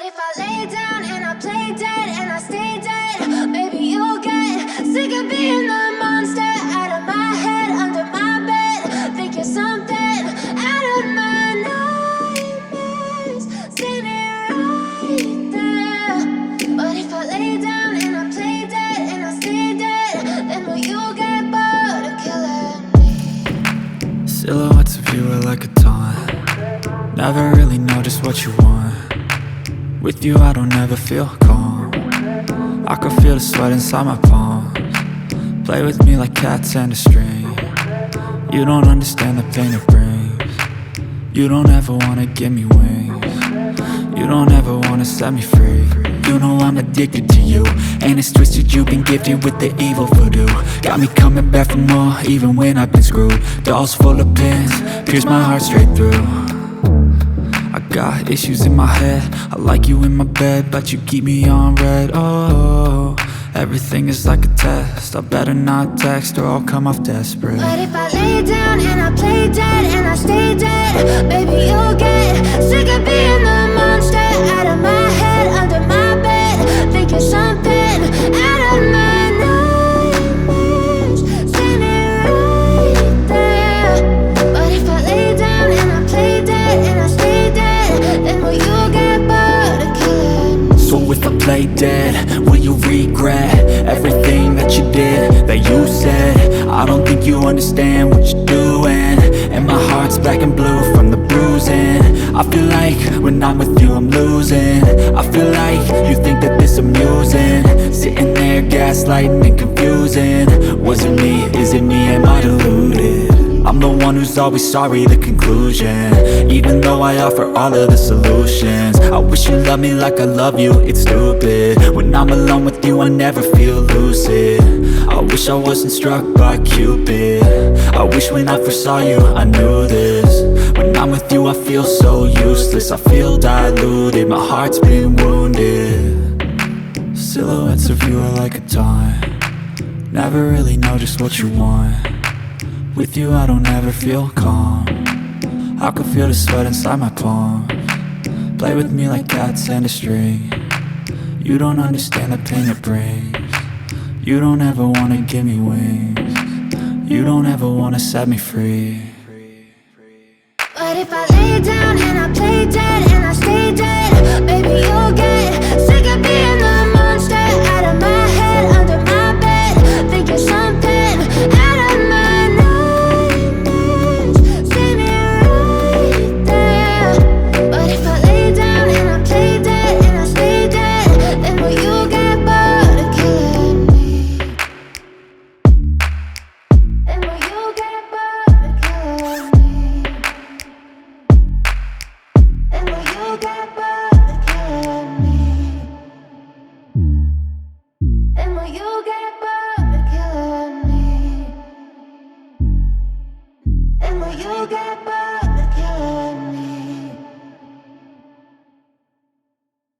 if I lay down and I play dead and I stay dead, maybe you'll get sick of being the monster out of my head, under my bed. Think you're something out of my nightmares, standing right there. But if I lay down and I play dead and I stay dead, then will you get bored of killing me? Silhouettes of you are like a taunt. Never really know just what you want. With you I don't ever feel calm. I can feel the sweat inside my palms. Play with me like cats and a string. You don't understand the pain it brings. You don't ever wanna give me wings. You don't ever wanna set me free. You know I'm addicted to you, and it's twisted, you've been gifted with the evil voodoo. Got me coming back for more, even when I've been screwed. Dolls full of pins, pierce my heart straight through. I got issues in my head, I like you in my bed, but you keep me on red. Oh, everything is like a test, I better not text or I'll come off desperate. But if I lay down and I play dead and I stay dead, baby you'll get sick of being the monster out of my head, under my bed. Think you're something out of my nightmares, standing right there. But if I lay down and I play dead and I stay dead, then will you get bored of killing me? So if I play dead, will you regret everything that you did, that you said? I don't think you understand what you're doing, and my heart's black and blue from the bruising. I feel like when I'm with you I'm losing. I feel like you think that this amusing, sitting there gaslighting and confusing. Was it me? Is it me? Am I deluded? I'm the one who's always sorry, the conclusion, even though I offer all of the solutions. I wish you loved me like I love you, it's stupid. When I'm alone with you I never feel lucid. I wish I wasn't struck by Cupid. I wish when I first saw you I knew this. When I'm with you I feel so useless, I feel diluted, my heart's been wounded. Silhouettes of you are like a taunt. Never really know just what you want. With you I don't ever feel calm. I can feel the sweat inside my palms. Play with me like cats and a string. You don't understand the pain it brings. You don't ever wanna give me wings. You don't ever wanna set me free. But if I lay down and I play dead and I stay dead, baby you'll get sick of being the monster out of my head, under my bed. Think you're something out of my nightmares, standing right there. But if I lay down and I play dead and I stay dead, then will you get bored of killing me? Then will you get bored of killing me? And will you get bored of killing me? And will you get bored of killing me? And will you get bored?